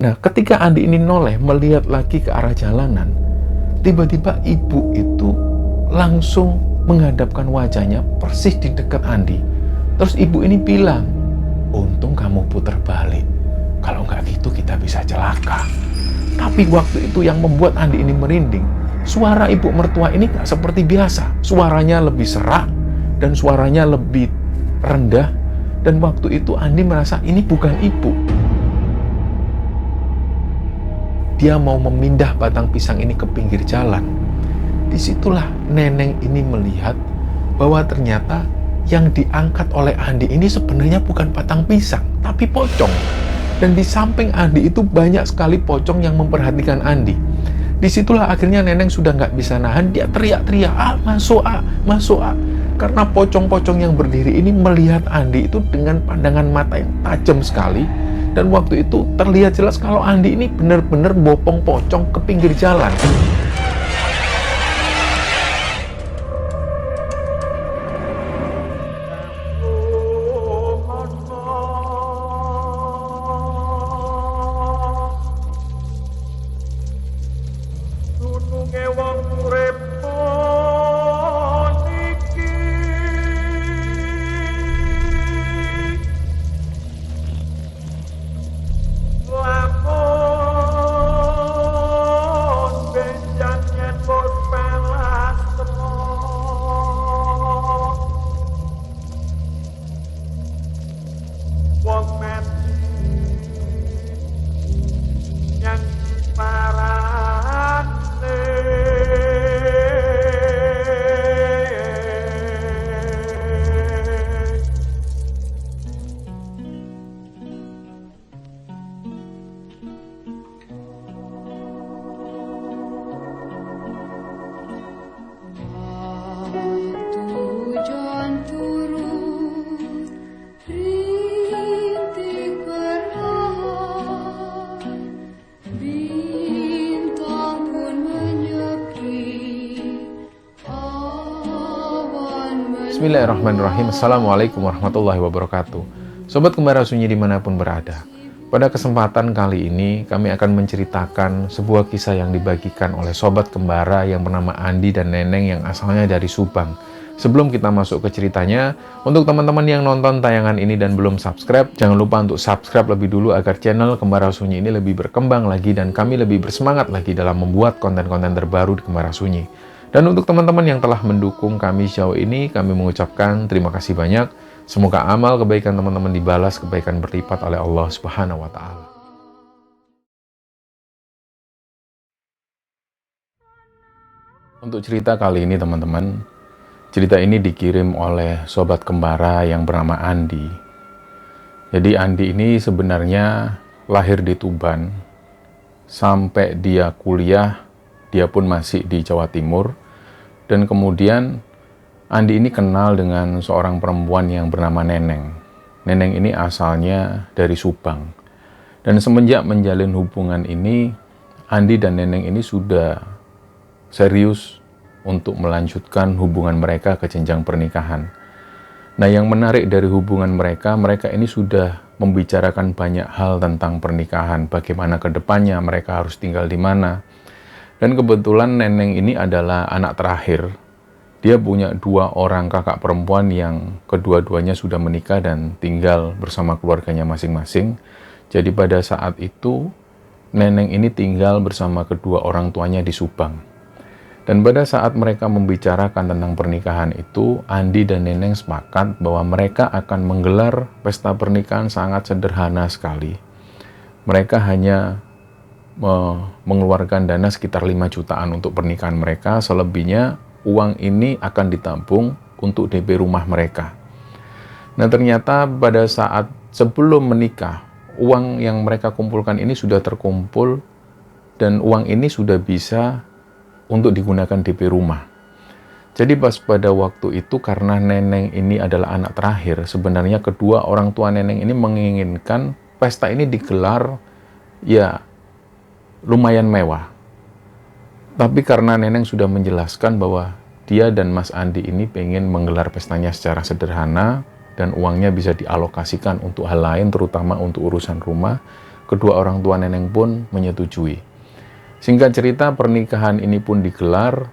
Nah, ketika Andi ini noleh melihat lagi ke arah jalanan, tiba-tiba ibu itu langsung menghadapkan wajahnya persis di dekat Andi. Terus ibu ini bilang, "Untung kamu putar balik. Kalau nggak gitu kita bisa celaka." Tapi waktu itu yang membuat Andi ini merinding, suara ibu mertua ini nggak seperti biasa. Suaranya lebih serak dan suaranya lebih rendah. Dan waktu itu Andi merasa ini bukan ibu. Dia mau memindah batang pisang ini ke pinggir jalan. Disitulah neneng ini melihat bahwa ternyata yang diangkat oleh Andi ini sebenarnya bukan batang pisang, tapi pocong. Dan di samping Andi itu banyak sekali pocong yang memperhatikan Andi. Disitulah akhirnya neneng sudah nggak bisa nahan, dia teriak-teriak, masuk masuk Karena pocong-pocong yang berdiri ini melihat Andi itu dengan pandangan mata yang tajam sekali. Dan waktu itu terlihat jelas kalau Andi ini benar-benar bopong pocong ke pinggir jalan. Bismillahirrahmanirrahim. Assalamualaikum warahmatullahi wabarakatuh. Sobat Kembara Sunyi dimanapun berada, pada kesempatan kali ini kami akan menceritakan sebuah kisah yang dibagikan oleh Sobat Kembara yang bernama Andi dan Neneng yang asalnya dari Subang. Sebelum kita masuk ke ceritanya, untuk teman-teman yang nonton tayangan ini dan belum subscribe, jangan lupa untuk subscribe lebih dulu agar channel Kembara Sunyi ini lebih berkembang lagi dan kami lebih bersemangat lagi dalam membuat konten-konten terbaru di Kembara Sunyi. Dan untuk teman-teman yang telah mendukung kami sejauh ini, kami mengucapkan terima kasih banyak. Semoga amal kebaikan teman-teman dibalas kebaikan berlipat oleh Allah Subhanahu wa Ta'ala. Untuk cerita kali ini teman-teman, cerita ini dikirim oleh Sobat Kembara yang bernama Andi. Jadi Andi ini sebenarnya lahir di Tuban, sampai dia kuliah, dia pun masih di Jawa Timur. Dan kemudian Andi ini kenal dengan seorang perempuan yang bernama Neneng. Neneng ini asalnya dari Subang. Dan semenjak menjalin hubungan ini, Andi dan Neneng ini sudah serius untuk melanjutkan hubungan mereka ke jenjang pernikahan. Nah, yang menarik dari hubungan mereka ini sudah membicarakan banyak hal tentang pernikahan, bagaimana ke depannya, mereka harus tinggal di mana. Dan kebetulan Neneng ini adalah anak terakhir. Dia punya 2 orang kakak perempuan yang kedua-duanya sudah menikah dan tinggal bersama keluarganya masing-masing. Jadi pada saat itu, Neneng ini tinggal bersama kedua orang tuanya di Subang. Dan pada saat mereka membicarakan tentang pernikahan itu, Andi dan Neneng sepakat bahwa mereka akan menggelar pesta pernikahan sangat sederhana sekali. Mereka hanya mengeluarkan dana sekitar 5 jutaan untuk pernikahan mereka. Selebihnya uang ini akan ditabung untuk DP rumah mereka. Nah, ternyata pada saat sebelum menikah, uang yang mereka kumpulkan ini sudah terkumpul dan uang ini sudah bisa untuk digunakan DP rumah. Jadi pas pada waktu itu, karena Neneng ini adalah anak terakhir, sebenarnya kedua orang tua Neneng ini menginginkan pesta ini digelar ya lumayan mewah. Tapi karena Neneng sudah menjelaskan bahwa dia dan Mas Andi ini pengen menggelar pestanya secara sederhana dan uangnya bisa dialokasikan untuk hal lain, terutama untuk urusan rumah. kedua orang tua Neneng pun menyetujui. Singkat cerita, pernikahan ini pun digelar,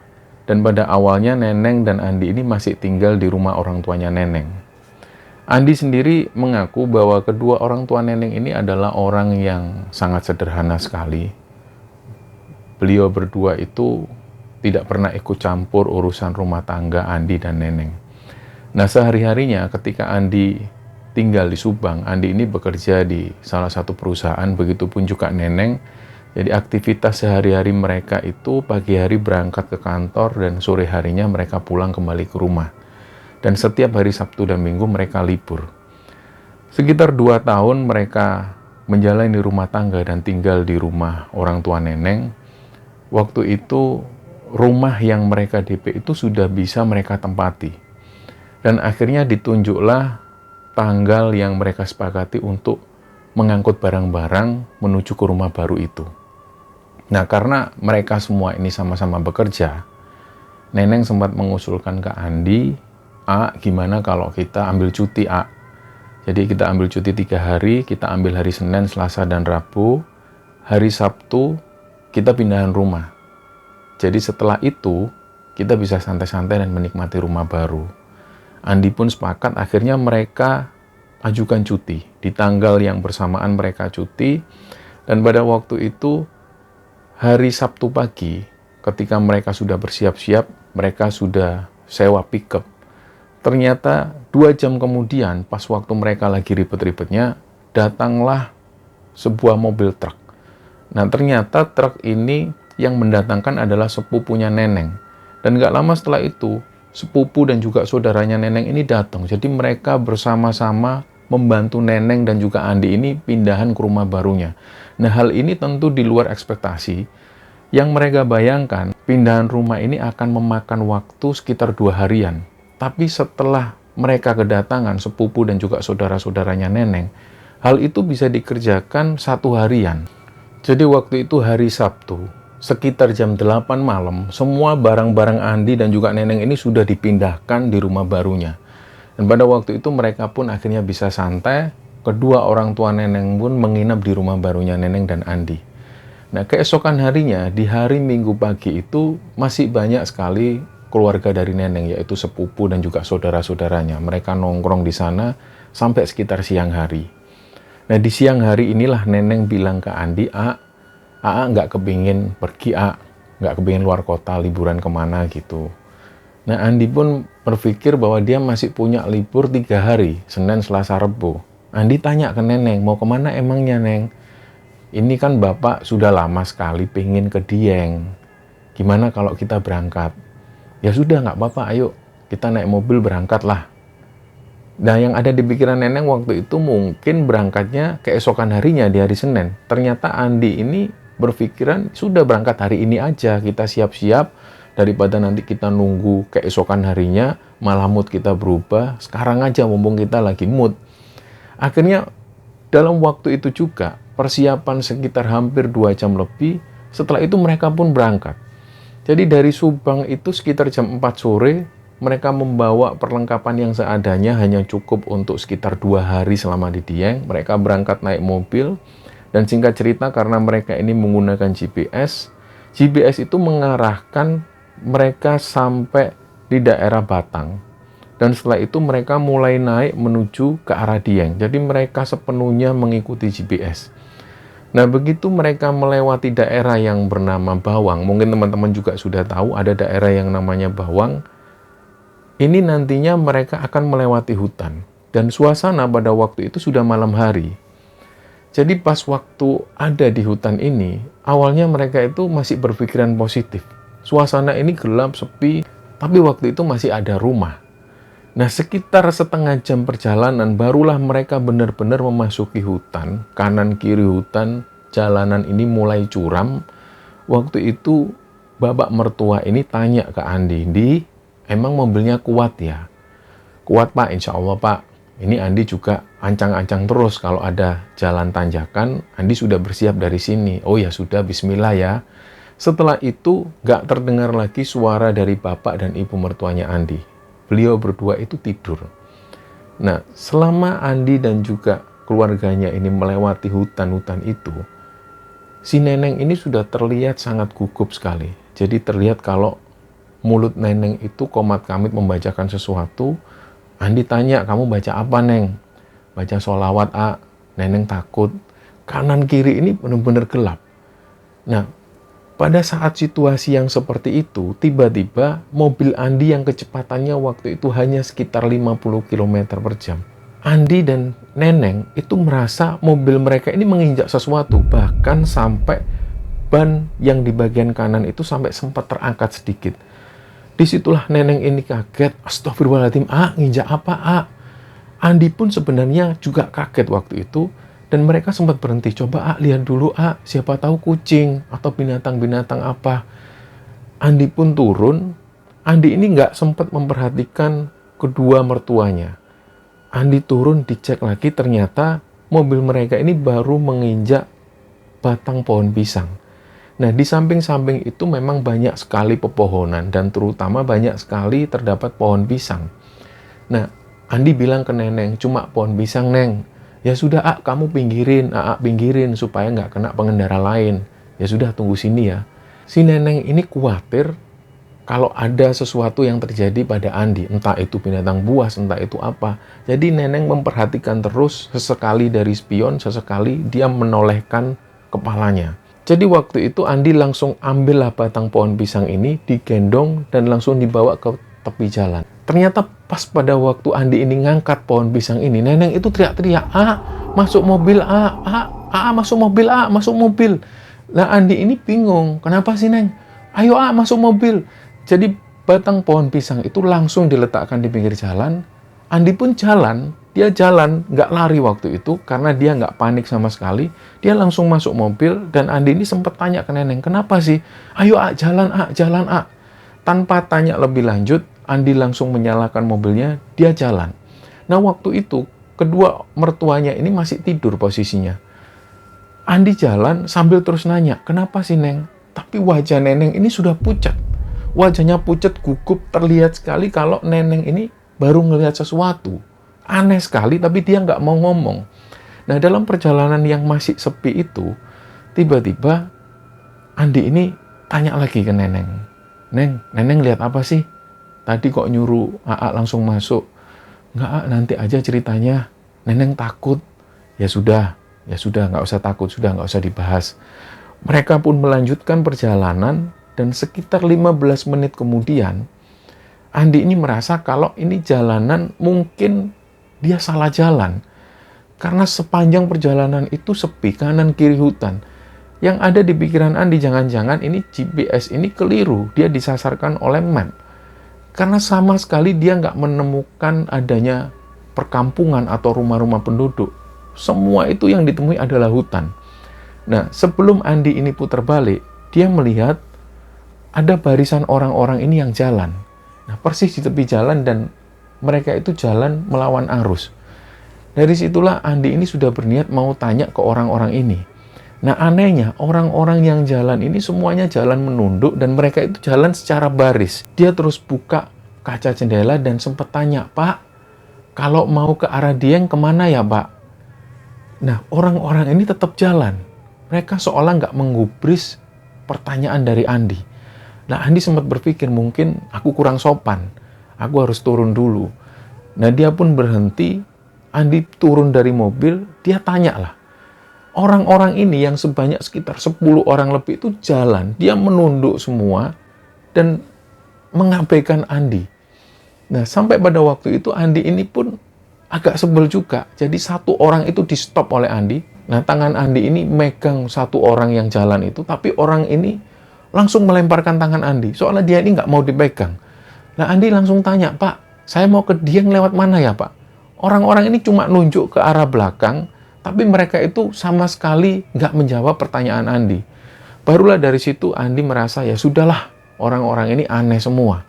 dan pada awalnya Neneng dan Andi ini masih tinggal di rumah orang tuanya Neneng. Andi sendiri mengaku bahwa kedua orang tua Neneng ini adalah orang yang sangat sederhana sekali. Beliau berdua itu tidak pernah ikut campur urusan rumah tangga Andi dan Neneng. Nah, sehari-harinya ketika Andi tinggal di Subang, Andi ini bekerja di salah satu perusahaan, begitupun juga Neneng. Jadi aktivitas sehari-hari mereka itu pagi hari berangkat ke kantor dan sore harinya mereka pulang kembali ke rumah. Dan setiap hari Sabtu dan Minggu mereka libur. Sekitar 2 tahun mereka menjalani rumah tangga dan tinggal di rumah orang tua Neneng. Waktu itu rumah yang mereka DP itu sudah bisa mereka tempati. Dan akhirnya ditunjuklah tanggal yang mereka sepakati untuk mengangkut barang-barang menuju ke rumah baru itu. Nah, karena mereka semua ini sama-sama bekerja, Neneng sempat mengusulkan ke Andi, gimana kalau kita ambil cuti, Jadi kita ambil cuti 3 hari, kita ambil hari Senin, Selasa, dan Rabu. Hari Sabtu, kita pindahan rumah. Jadi setelah itu, kita bisa santai-santai dan menikmati rumah baru. Andi pun sepakat, akhirnya mereka ajukan cuti. Di tanggal yang bersamaan mereka cuti, dan pada waktu itu, hari Sabtu pagi, ketika mereka sudah bersiap-siap, mereka sudah sewa pickup. Ternyata 2 jam kemudian, pas waktu mereka lagi ribet-ribetnya, datanglah sebuah mobil truk. Nah, ternyata truk ini yang mendatangkan adalah sepupunya Neneng. Dan gak lama setelah itu, sepupu dan juga saudaranya Neneng ini datang. Jadi mereka bersama-sama membantu Neneng dan juga Andi ini pindahan ke rumah barunya. Nah, hal ini tentu di luar ekspektasi. Yang mereka bayangkan, pindahan rumah ini akan memakan waktu sekitar 2 harian. Tapi setelah mereka kedatangan sepupu dan juga saudara-saudaranya Neneng, hal itu bisa dikerjakan 1 harian. Jadi waktu itu hari Sabtu, sekitar jam 8 malam, semua barang-barang Andi dan juga Neneng ini sudah dipindahkan di rumah barunya. Dan pada waktu itu mereka pun akhirnya bisa santai, kedua orang tua Neneng pun menginap di rumah barunya Neneng dan Andi. Nah, keesokan harinya, di hari Minggu pagi itu masih banyak sekali keluarga dari Neneng, yaitu sepupu dan juga saudara-saudaranya. Mereka nongkrong di sana sampai sekitar siang hari. Nah, di siang hari inilah Neneng bilang ke Andi, nggak kepingin pergi, nggak kepingin luar kota, liburan kemana gitu. Nah, Andi pun berpikir bahwa dia masih punya libur 3 hari, Senin, Selasa, Rabu. Andi tanya ke Neneng, mau kemana emangnya, Neng? Ini kan bapak sudah lama sekali pengen ke Dieng. Gimana kalau kita berangkat? Ya sudah, nggak apa-apa, ayo kita naik mobil berangkatlah. Nah, yang ada di pikiran Neneng waktu itu mungkin berangkatnya keesokan harinya di hari Senin. Ternyata Andi ini berpikiran sudah berangkat hari ini aja, kita siap-siap daripada nanti kita nunggu keesokan harinya, malah mood kita berubah. Sekarang aja mumpung kita lagi mood. Akhirnya dalam waktu itu juga persiapan sekitar hampir 2 jam lebih. Setelah itu mereka pun berangkat. Jadi dari Subang itu sekitar jam 4 sore, mereka membawa perlengkapan yang seadanya, hanya cukup untuk sekitar 2 hari selama di Dieng. Mereka berangkat naik mobil, dan singkat cerita karena mereka ini menggunakan GPS itu mengarahkan mereka sampai di daerah Batang. Dan setelah itu mereka mulai naik menuju ke arah Dieng. Jadi mereka sepenuhnya mengikuti GPS. Nah, begitu mereka melewati daerah yang bernama Bawang, mungkin teman-teman juga sudah tahu ada daerah yang namanya Bawang. Ini nantinya mereka akan melewati hutan. Dan suasana pada waktu itu sudah malam hari. Jadi pas waktu ada di hutan ini, awalnya mereka itu masih berpikiran positif. Suasana ini gelap, sepi, tapi waktu itu masih ada rumah. Nah, sekitar setengah jam perjalanan, barulah mereka benar-benar memasuki hutan. Kanan kiri hutan, jalanan ini mulai curam. Waktu itu, bapak mertua ini tanya ke Andi, emang mobilnya kuat ya? Kuat, Pak, insya Allah, Pak. Ini Andi juga ancang-ancang terus kalau ada jalan tanjakan, Andi sudah bersiap dari sini. Oh ya sudah, bismillah ya. Setelah itu, gak terdengar lagi suara dari bapak dan ibu mertuanya Andi. Beliau berdua itu tidur. Nah, selama Andi dan juga keluarganya ini melewati hutan-hutan itu, si Neneng ini sudah terlihat sangat gugup sekali. Jadi terlihat kalau mulut Neneng itu komat kamit membacakan sesuatu. Andi tanya, kamu baca apa, Neng? Baca sholawat, A. Neneng takut. Kanan kiri ini benar-benar gelap. Nah, pada saat situasi yang seperti itu, tiba-tiba mobil Andi yang kecepatannya waktu itu hanya sekitar 50 km per jam. Andi dan Neneng itu merasa mobil mereka ini menginjak sesuatu, bahkan sampai ban yang di bagian kanan itu sampai sempat terangkat sedikit. Disitulah Neneng ini kaget, astagfirullahaladzim, A, nginjak apa, A? Andi pun sebenarnya juga kaget waktu itu, dan mereka sempat berhenti, coba A, lihat dulu A, siapa tahu kucing atau binatang-binatang apa. Andi pun turun. Andi ini nggak sempat memperhatikan kedua mertuanya. Andi turun, dicek lagi, ternyata mobil mereka ini baru menginjak batang pohon pisang. Nah, di samping-samping itu memang banyak sekali pepohonan, dan terutama banyak sekali terdapat pohon pisang. Nah, Andi bilang ke Neneng, cuma pohon pisang, Neng. Ya sudah, A, kamu pinggirin, A, pinggirin, supaya nggak kena pengendara lain. Ya sudah, tunggu sini ya. Si Neneng ini khawatir kalau ada sesuatu yang terjadi pada Andi, entah itu binatang buas, entah itu apa. Jadi Neneng memperhatikan terus, sesekali dari spion, sesekali dia menolehkan kepalanya. Jadi waktu itu Andi langsung ambillah batang pohon pisang ini, digendong dan langsung dibawa ke tepi jalan. Ternyata pas pada waktu Andi ini ngangkat pohon pisang ini, Neneng itu teriak-teriak, A, masuk mobil, A, masuk mobil, A, masuk mobil. Nah, Andi ini bingung, kenapa sih, Neng? Ayo, A, masuk mobil. Jadi batang pohon pisang itu langsung diletakkan di pinggir jalan. Andi pun jalan, dia jalan, nggak lari waktu itu, karena dia nggak panik sama sekali. Dia langsung masuk mobil, dan Andi ini sempat tanya ke Neneng, kenapa sih? Ayo, A, jalan, A, jalan, A. Tanpa tanya lebih lanjut, Andi langsung menyalakan mobilnya, dia jalan. Nah, waktu itu, kedua mertuanya ini masih tidur posisinya. Andi jalan sambil terus nanya, kenapa sih, Neng? Tapi wajah Neneng ini sudah pucat. Wajahnya pucat, gugup, terlihat sekali kalau Neneng ini baru ngelihat sesuatu. Aneh sekali, tapi dia nggak mau ngomong. Nah, dalam perjalanan yang masih sepi itu, tiba-tiba Andi ini tanya lagi ke Neneng. Neng, Neneng lihat apa sih? Tadi kok nyuruh A langsung masuk? Nggak, A, nanti aja ceritanya. Neneng takut. Ya sudah, nggak usah takut, sudah nggak usah dibahas. Mereka pun melanjutkan perjalanan, dan sekitar 15 menit kemudian, Andi ini merasa kalau ini jalanan mungkin dia salah jalan. Karena sepanjang perjalanan itu sepi, kanan kiri hutan. Yang ada di pikiran Andi, jangan-jangan ini GPS ini keliru, dia disasarkan oleh map. Karena sama sekali dia nggak menemukan adanya perkampungan atau rumah-rumah penduduk. Semua itu yang ditemui adalah hutan. Nah, sebelum Andi ini putar balik, dia melihat ada barisan orang-orang ini yang jalan. Nah, persis di tepi jalan, dan mereka itu jalan melawan arus. Dari situlah Andi ini sudah berniat mau tanya ke orang-orang ini. Nah, anehnya orang-orang yang jalan ini semuanya jalan menunduk, dan mereka itu jalan secara baris. Dia terus buka kaca jendela dan sempat tanya, Pak, kalau mau ke arah Dieng kemana ya, Pak? Nah, orang-orang ini tetap jalan. Mereka seolah nggak menggubris pertanyaan dari Andi. Nah, Andi sempat berpikir, mungkin aku kurang sopan, aku harus turun dulu. Nah, dia pun berhenti. Andi turun dari mobil, dia tanya lah. Orang-orang ini yang sebanyak sekitar 10 orang lebih itu jalan, dia menunduk semua dan mengabaikan Andi. Nah, sampai pada waktu itu Andi ini pun agak sebel juga. Jadi satu orang itu di stop oleh Andi. Nah, tangan Andi ini megang satu orang yang jalan itu, tapi orang ini langsung melemparkan tangan Andi, soalnya dia ini nggak mau dipegang. Nah, Andi langsung tanya, Pak, saya mau ke Dieng lewat mana ya, Pak? Orang-orang ini cuma nunjuk ke arah belakang, tapi mereka itu sama sekali nggak menjawab pertanyaan Andi. Barulah dari situ Andi merasa, ya sudahlah, orang-orang ini aneh semua.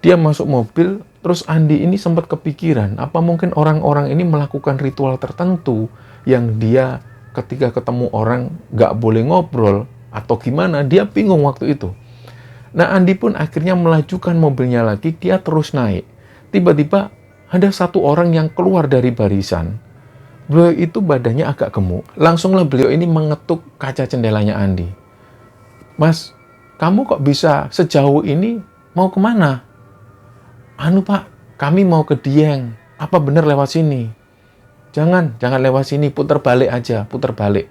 Dia masuk mobil, terus Andi ini sempat kepikiran, apa mungkin orang-orang ini melakukan ritual tertentu yang dia ketika ketemu orang nggak boleh ngobrol, atau gimana, dia bingung waktu itu. Nah, Andi pun akhirnya melajukan mobilnya lagi, dia terus naik. Tiba-tiba ada satu orang yang keluar dari barisan. Beliau itu badannya agak gemuk. Langsunglah beliau ini mengetuk kaca jendelanya Andi. Mas, kamu kok bisa sejauh ini? Mau kemana? Anu Pak, kami mau ke Dieng. Apa benar lewat sini? Jangan lewat sini, putar balik aja, putar balik.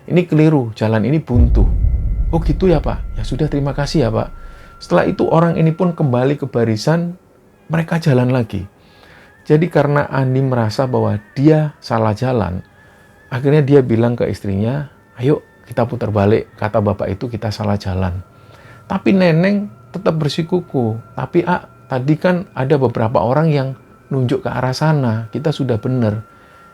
Ini keliru, jalan ini buntu. Oh gitu ya Pak? Ya sudah, terima kasih ya Pak. Setelah itu orang ini pun kembali ke barisan, mereka jalan lagi. Jadi karena Andi merasa bahwa dia salah jalan, akhirnya dia bilang ke istrinya, ayo kita putar balik, kata bapak itu kita salah jalan. Tapi Neneng tetap bersikuku, tapi tadi kan ada beberapa orang yang nunjuk ke arah sana, kita sudah benar.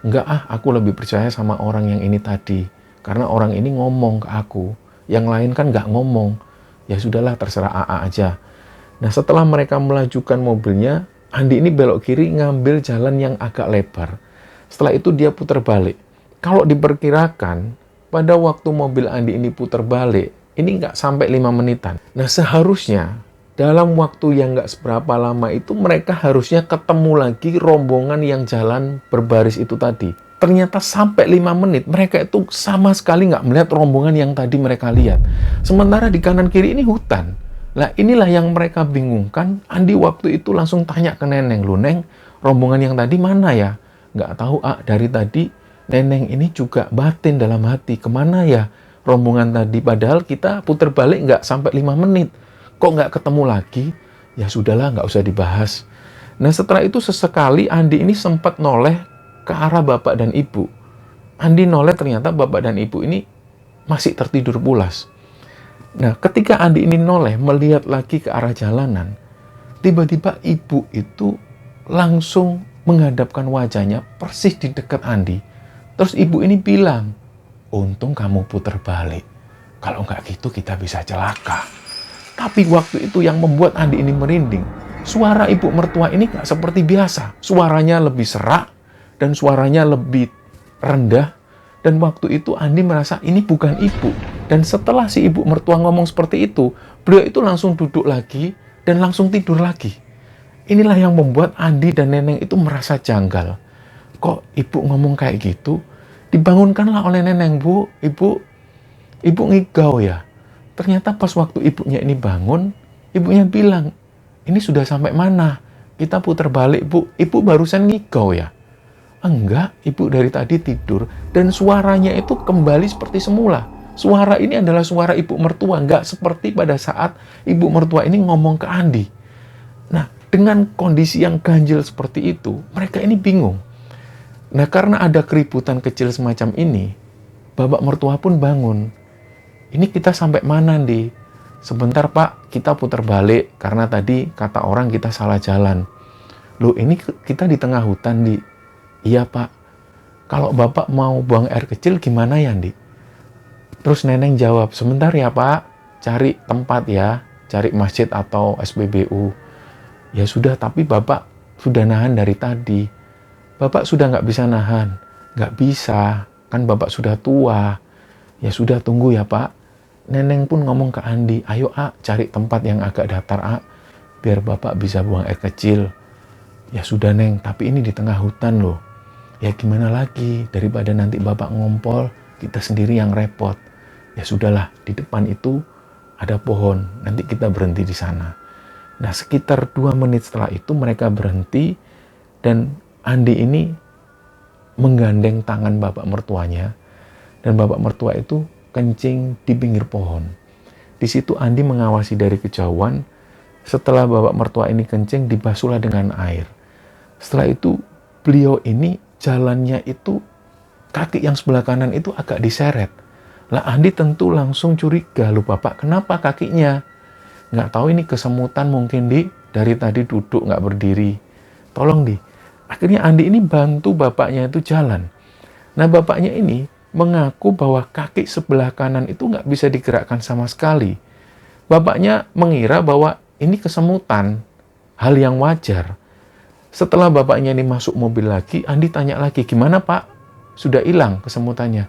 Enggak aku lebih percaya sama orang yang ini tadi. Karena orang ini ngomong ke aku. Yang lain kan nggak ngomong. Ya sudahlah, terserah aja. Nah setelah mereka melajukan mobilnya, Andi ini belok kiri ngambil jalan yang agak lebar. Setelah itu dia putar balik. Kalau diperkirakan, pada waktu mobil Andi ini putar balik, ini nggak sampai 5 menitan. Nah seharusnya dalam waktu yang nggak seberapa lama itu mereka harusnya ketemu lagi rombongan yang jalan berbaris itu tadi. Ternyata sampai 5 menit mereka itu sama sekali nggak melihat rombongan yang tadi mereka lihat. Sementara di kanan kiri ini hutan. Nah inilah yang mereka bingungkan. Andi waktu itu langsung tanya ke Neneng, "Lu Neng, rombongan yang tadi mana ya?" "Nggak tahu dari tadi Neneng ini juga batin dalam hati. Kemana ya rombongan tadi? Padahal kita putar balik nggak sampai 5 menit. Kok nggak ketemu lagi?" Ya sudahlah, nggak usah dibahas. Nah setelah itu sesekali Andi ini sempat noleh ke arah bapak dan ibu. Andi noleh, ternyata bapak dan ibu ini masih tertidur pulas. Nah ketika Andi ini noleh melihat lagi ke arah jalanan, tiba-tiba ibu itu langsung menghadapkan wajahnya persis di dekat Andi. Terus ibu ini bilang, "Untung kamu putar balik. Kalau nggak gitu kita bisa celaka." Tapi waktu itu yang membuat Andi ini merinding, suara ibu mertua ini nggak seperti biasa. Suaranya lebih serak dan suaranya lebih rendah. Dan waktu itu Andi merasa ini bukan ibu. Dan setelah si ibu mertua ngomong seperti itu, beliau itu langsung duduk lagi dan langsung tidur lagi. Inilah yang membuat Andi dan Neneng itu merasa janggal. Kok ibu ngomong kayak gitu? Dibangunkanlah oleh Neneng, "Bu, ibu ngigau ya." Ternyata pas waktu ibunya ini bangun, ibunya bilang, "Ini sudah sampai mana? Kita putar balik, Bu. Ibu barusan ngigau ya?" "Enggak, ibu dari tadi tidur." Dan suaranya itu kembali seperti semula. Suara ini adalah suara ibu mertua, nggak seperti pada saat ibu mertua ini ngomong ke Andi. Nah, dengan kondisi yang ganjil seperti itu, mereka ini bingung. Nah, karena ada keributan kecil semacam ini, bapak mertua pun bangun. "Ini kita sampai mana, Di?" "Sebentar, Pak, kita putar balik, karena tadi kata orang kita salah jalan." "Loh, ini kita di tengah hutan, Di." "Iya, Pak. Kalau Bapak mau buang air kecil gimana ya, Di?" Terus Neneng jawab, "Sebentar ya, Pak. Cari tempat ya, cari masjid atau SPBU." "Ya sudah, tapi Bapak sudah nahan dari tadi." "Bapak sudah nggak bisa nahan." "Nggak bisa, kan Bapak sudah tua." "Ya sudah, tunggu ya, Pak." Neneng pun ngomong ke Andi, "Ayo cari tempat yang agak datar biar Bapak bisa buang air kecil." "Ya sudah Neng, tapi ini di tengah hutan loh." "Ya gimana lagi, daripada nanti Bapak ngompol, kita sendiri yang repot." "Ya sudahlah, di depan itu ada pohon, nanti kita berhenti di sana." Nah sekitar 2 menit setelah itu mereka berhenti dan Andi ini menggandeng tangan bapak mertuanya dan bapak mertua itu kencing di pinggir pohon. Di situ Andi mengawasi dari kejauhan. Setelah bapak mertua ini kencing, dibasuhlah dengan air. Setelah itu beliau ini jalannya itu kaki yang sebelah kanan itu agak diseret. Lah Andi tentu langsung curiga, "Loh Bapak, kenapa kakinya?" "Nggak tahu, ini kesemutan mungkin, Di. Dari tadi duduk nggak berdiri. Tolong, Di." Akhirnya Andi ini bantu bapaknya itu jalan. Nah bapaknya ini mengaku bahwa kaki sebelah kanan itu nggak bisa digerakkan sama sekali. Bapaknya mengira bahwa ini kesemutan, hal yang wajar. Setelah bapaknya ini masuk mobil lagi, Andi tanya lagi, "Gimana Pak? Sudah hilang kesemutannya?"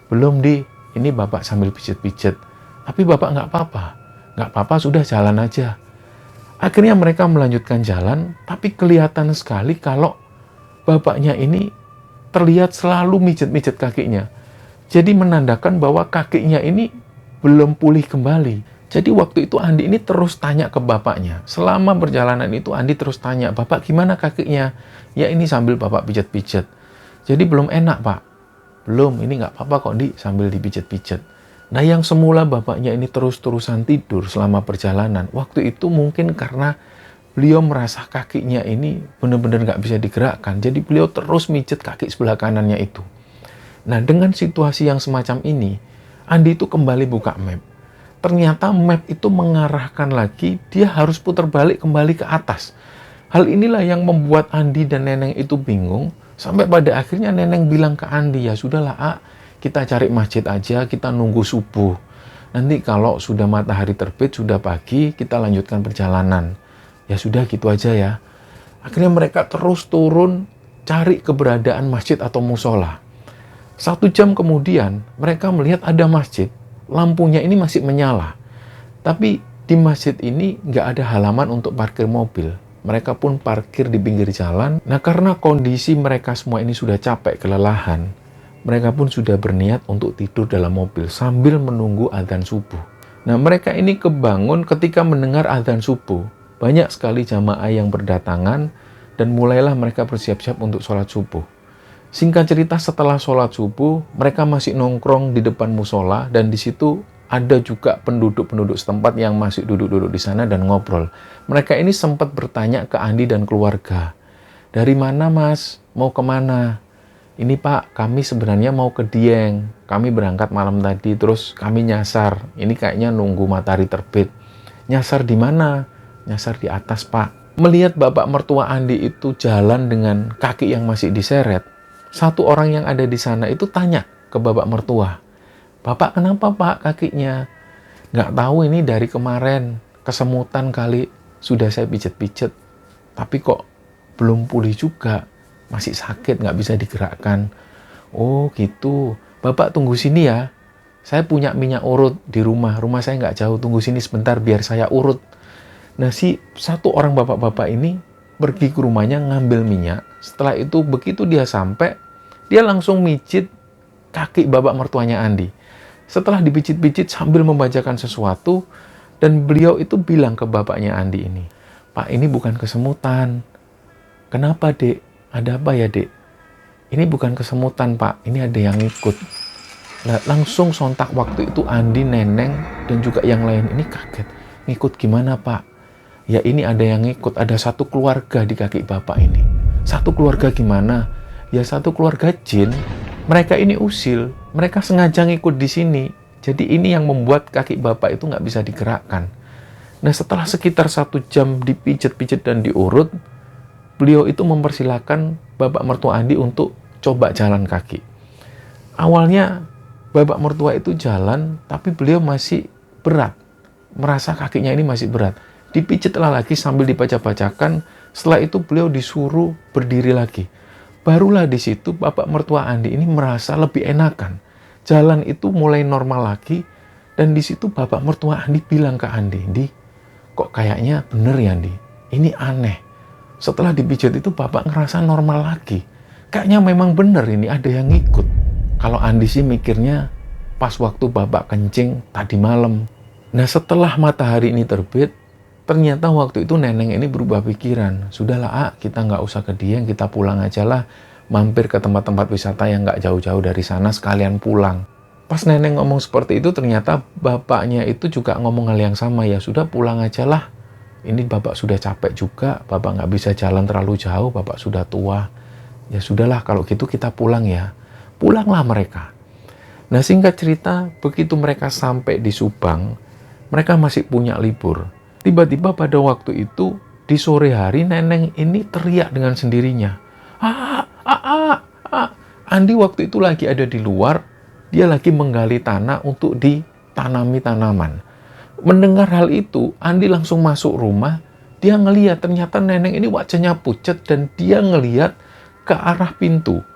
"Belum, Di. Ini Bapak sambil pijet-pijet." "Tapi Bapak nggak apa-apa." "Nggak apa-apa, sudah jalan aja." Akhirnya mereka melanjutkan jalan, tapi kelihatan sekali kalau bapaknya ini terlihat selalu mijet-mijet kakinya. Jadi menandakan bahwa kakinya ini belum pulih kembali. Jadi waktu itu Andi ini terus tanya ke bapaknya. Selama perjalanan itu Andi terus tanya, "Bapak gimana kakinya?" "Ya ini sambil bapak pijet-pijet." "Jadi belum enak pak?" "Belum, ini nggak apa-apa kok Di, sambil dipijet-pijet." Nah yang semula bapaknya ini terus-terusan tidur selama perjalanan, waktu itu mungkin karena beliau merasa kakinya ini benar-benar nggak bisa digerakkan. Jadi beliau terus mijet kaki sebelah kanannya itu. Nah dengan situasi yang semacam ini, Andi itu kembali buka map. Ternyata map itu mengarahkan lagi, dia harus putar balik kembali ke atas. Hal inilah yang membuat Andi dan Neneng itu bingung, sampai pada akhirnya Neneng bilang ke Andi, "Ya sudahlah, A, kita cari masjid aja, kita nunggu subuh. Nanti kalau sudah matahari terbit, sudah pagi, kita lanjutkan perjalanan." Ya sudah gitu aja ya. Akhirnya mereka terus turun, cari keberadaan masjid atau musola. 1 jam kemudian, mereka melihat ada masjid. Lampunya ini masih menyala. Tapi di masjid ini nggak ada halaman untuk parkir mobil. Mereka pun parkir di pinggir jalan. Nah karena kondisi mereka semua ini sudah capek, kelelahan, mereka pun sudah berniat untuk tidur dalam mobil sambil menunggu adzan subuh. Nah mereka ini kebangun ketika mendengar adzan subuh. Banyak sekali jamaah yang berdatangan dan mulailah mereka bersiap-siap untuk sholat subuh. Singkat cerita, setelah sholat subuh, mereka masih nongkrong di depan musola dan di situ ada juga penduduk-penduduk setempat yang masih duduk-duduk di sana dan ngobrol. Mereka ini sempat bertanya ke Andi dan keluarga, "Dari mana mas? Mau kemana?" "Ini pak, kami sebenarnya mau ke Dieng. Kami berangkat malam tadi, terus kami nyasar. Ini kayaknya nunggu matahari terbit." "Nyasar di mana?" "Nyasar di atas pak." Melihat bapak mertua Andi itu jalan dengan kaki yang masih diseret, satu orang yang ada di sana itu tanya ke bapak mertua, "Bapak kenapa pak kakinya?" "Nggak tahu, ini dari kemarin, kesemutan kali, sudah saya pijet-pijet, tapi kok belum pulih juga, masih sakit, nggak bisa digerakkan." "Oh gitu, Bapak tunggu sini ya, saya punya minyak urut di rumah saya nggak jauh, tunggu sini sebentar biar saya urut." Nah si satu orang bapak-bapak ini pergi ke rumahnya ngambil minyak. Setelah itu begitu dia sampai, dia langsung mijit kaki bapak mertuanya Andi. Setelah dipijit-pijit sambil membacakan sesuatu, dan beliau itu bilang ke bapaknya Andi ini, "Pak, ini bukan kesemutan." "Kenapa dek? Ada apa ya dek?" "Ini bukan kesemutan pak, ini ada yang ngikut." Nah, langsung sontak waktu itu Andi, Neneng, dan juga yang lain ini kaget. "Ngikut gimana pak?" "Ya ini ada yang ngikut, ada satu keluarga di kaki bapak ini." "Satu keluarga gimana?" "Ya satu keluarga jin. Mereka ini usil, mereka sengaja ngikut di sini. Jadi ini yang membuat kaki bapak itu nggak bisa digerakkan." Nah setelah sekitar 1 jam dipijet-pijet dan diurut, beliau itu mempersilahkan bapak mertua Andi untuk coba jalan kaki. Awalnya bapak mertua itu jalan, tapi beliau masih berat, merasa kakinya ini masih berat. Dipijetlah lagi sambil dibaca-bacakan. Setelah itu beliau disuruh berdiri lagi. Barulah di situ bapak mertua Andi ini merasa lebih enakan. Jalan itu mulai normal lagi. Dan di situ bapak mertua Andi bilang ke Andi, "Di, kok kayaknya bener ya Andi? Ini aneh." Setelah dipijat itu bapak ngerasa normal lagi. Kayaknya memang bener ini ada yang ngikut. Kalau Andi sih mikirnya pas waktu bapak kencing tadi malam. Nah setelah matahari ini terbit, ternyata waktu itu Neneng ini berubah pikiran. "Sudahlah A, kita nggak usah ke Dieng, kita pulang aja lah. Mampir ke tempat-tempat wisata yang nggak jauh-jauh dari sana, sekalian pulang." Pas Neneng ngomong seperti itu, ternyata bapaknya itu juga ngomong hal yang sama. "Ya sudah pulang aja lah. Ini bapak sudah capek juga, bapak nggak bisa jalan terlalu jauh, bapak sudah tua. Ya sudahlah kalau gitu kita pulang ya." Pulanglah mereka. Nah singkat cerita, begitu mereka sampai di Subang, mereka masih punya libur. Tiba-tiba pada waktu itu, di sore hari Neneng ini teriak dengan sendirinya. "Ah, ah, ah, ah." Andi waktu itu lagi ada di luar, dia lagi menggali tanah untuk ditanami tanaman. Mendengar hal itu, Andi langsung masuk rumah. Dia ngelihat ternyata Neneng ini wajahnya pucat dan dia ngelihat ke arah pintu.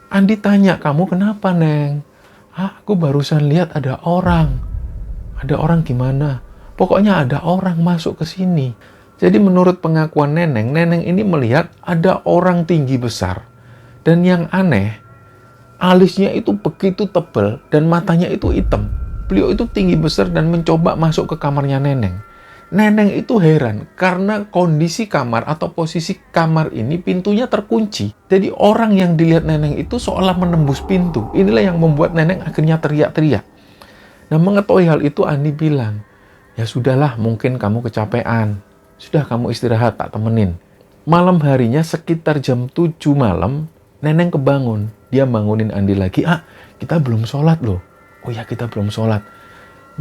Andi tanya, "Kamu kenapa, Neng?" "Ah, aku barusan lihat ada orang." "Ada orang gimana?" "Pokoknya ada orang masuk ke sini." Jadi menurut pengakuan Neneng, Neneng ini melihat ada orang tinggi besar. Dan yang aneh, alisnya itu begitu tebal dan matanya itu hitam. Beliau itu tinggi besar dan mencoba masuk ke kamarnya Neneng. Neneng itu heran karena kondisi kamar atau posisi kamar ini pintunya terkunci. Jadi orang yang dilihat Neneng itu seolah menembus pintu. Inilah yang membuat Neneng akhirnya teriak-teriak. Nah, mengetahui hal itu Andi bilang, ya sudahlah, mungkin kamu kecapean. Sudah, kamu istirahat, tak temenin. Malam harinya sekitar jam 7 malam, Neneng kebangun. Dia bangunin Andi lagi, kita belum sholat loh. Oh ya, kita belum sholat.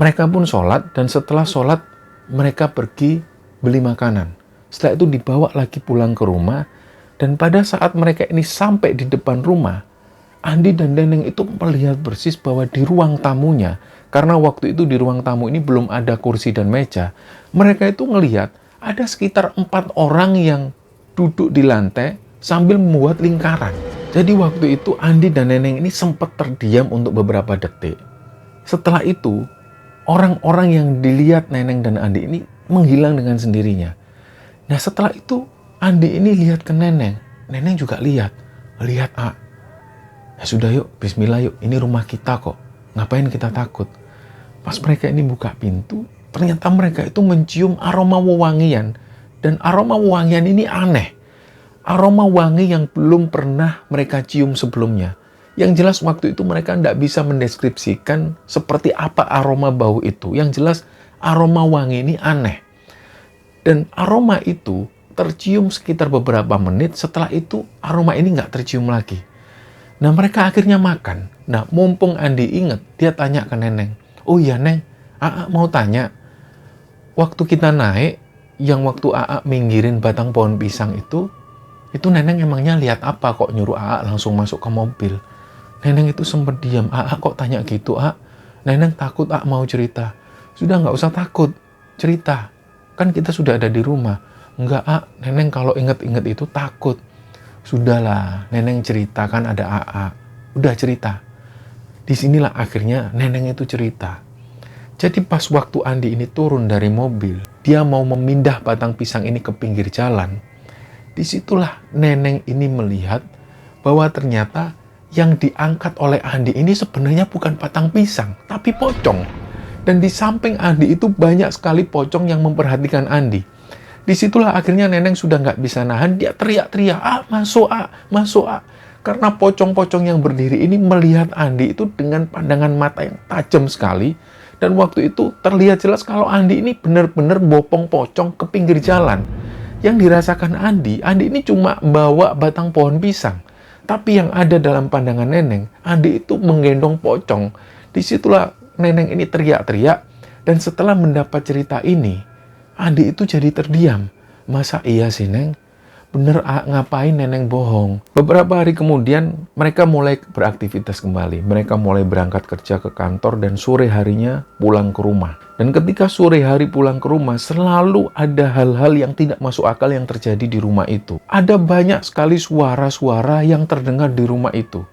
Mereka pun sholat, dan setelah sholat, mereka pergi beli makanan. Setelah itu dibawa lagi pulang ke rumah, dan pada saat mereka ini sampai di depan rumah, Andi dan Neneng itu melihat persis bahwa di ruang tamunya, karena waktu itu di ruang tamu ini belum ada kursi dan meja, mereka itu ngelihat ada sekitar 4 orang yang duduk di lantai sambil membuat lingkaran. Jadi waktu itu Andi dan Neneng ini sempat terdiam untuk beberapa detik. Setelah itu, orang-orang yang dilihat Neneng dan Andi ini menghilang dengan sendirinya. Nah, setelah itu Andi ini lihat ke Neneng. Neneng juga lihat. Lihat, ya sudah yuk, bismillah yuk, ini rumah kita kok. Ngapain kita takut? Pas mereka ini buka pintu, ternyata mereka itu mencium aroma wewangian. Dan aroma wewangian ini aneh. Aroma wangi yang belum pernah mereka cium sebelumnya. Yang jelas waktu itu mereka tidak bisa mendeskripsikan seperti apa aroma bau itu. Yang jelas aroma wangi ini aneh. Dan aroma itu tercium sekitar beberapa menit, setelah itu aroma ini nggak tercium lagi. Nah, mereka akhirnya makan. Nah, mumpung Andi ingat, dia tanya ke Neneng, oh iya Neng, mau tanya, waktu kita naik, yang waktu minggirin batang pohon pisang itu Neneng emangnya lihat apa kok nyuruh langsung masuk ke mobil? Neneng itu sempat diam. Kok tanya gitu, Neneng takut, mau cerita. Sudah, nggak usah takut, cerita. Kan kita sudah ada di rumah. Enggak, Neneng kalau inget-inget itu takut. Sudahlah, Neneng cerita, kan ada Udah cerita. Disinilah akhirnya Neneng itu cerita. Jadi pas waktu Andi ini turun dari mobil, dia mau memindah batang pisang ini ke pinggir jalan. Disitulah Neneng ini melihat bahwa ternyata yang diangkat oleh Andi ini sebenarnya bukan batang pisang, tapi pocong. Dan di samping Andi itu banyak sekali pocong yang memperhatikan Andi. Disitulah akhirnya Neneng sudah nggak bisa nahan, dia teriak-teriak, masuk, masuk, Karena pocong-pocong yang berdiri ini melihat Andi itu dengan pandangan mata yang tajam sekali. Dan waktu itu terlihat jelas kalau Andi ini benar-benar bopong pocong ke pinggir jalan. Yang dirasakan Andi ini cuma bawa batang pohon pisang. Tapi yang ada dalam pandangan Neneng, Andi itu menggendong pocong. Disitulah Neneng ini teriak-teriak. Dan setelah mendapat cerita ini, Andi itu jadi terdiam. Masa iya sih, Neng? Bener, ngapain Neneng bohong? Beberapa hari kemudian, mereka mulai beraktivitas kembali. Mereka mulai berangkat kerja ke kantor dan sore harinya pulang ke rumah. Dan ketika sore hari pulang ke rumah, selalu ada hal-hal yang tidak masuk akal yang terjadi di rumah itu. Ada banyak sekali suara-suara yang terdengar di rumah itu.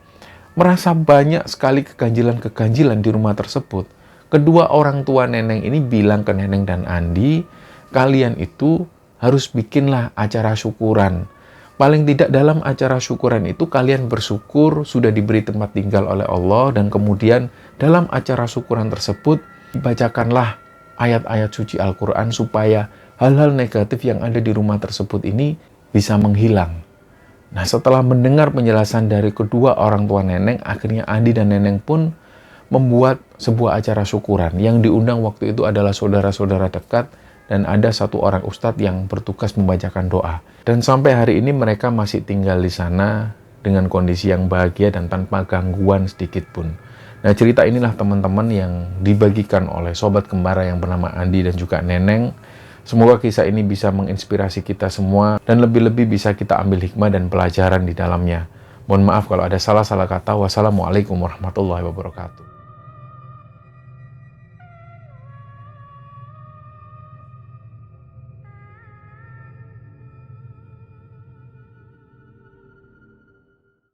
Merasa banyak sekali keganjilan-keganjilan di rumah tersebut. Kedua orang tua Neneng ini bilang ke Neneng dan Andi, kalian itu harus bikinlah acara syukuran. Paling tidak dalam acara syukuran itu kalian bersyukur sudah diberi tempat tinggal oleh Allah, dan kemudian dalam acara syukuran tersebut dibacakanlah ayat-ayat suci Al-Quran supaya hal-hal negatif yang ada di rumah tersebut ini bisa menghilang. Nah, setelah mendengar penjelasan dari kedua orang tua Neneng, akhirnya Andi dan Neneng pun membuat sebuah acara syukuran. Yang diundang waktu itu adalah saudara-saudara dekat, dan ada satu orang ustadz yang bertugas membacakan doa. Dan sampai hari ini mereka masih tinggal di sana dengan kondisi yang bahagia dan tanpa gangguan sedikit pun. Nah, cerita inilah teman-teman yang dibagikan oleh sobat kembara yang bernama Andi dan juga Neneng. Semoga kisah ini bisa menginspirasi kita semua dan lebih-lebih bisa kita ambil hikmah dan pelajaran di dalamnya. Mohon maaf kalau ada salah-salah kata. Wassalamualaikum warahmatullahi wabarakatuh.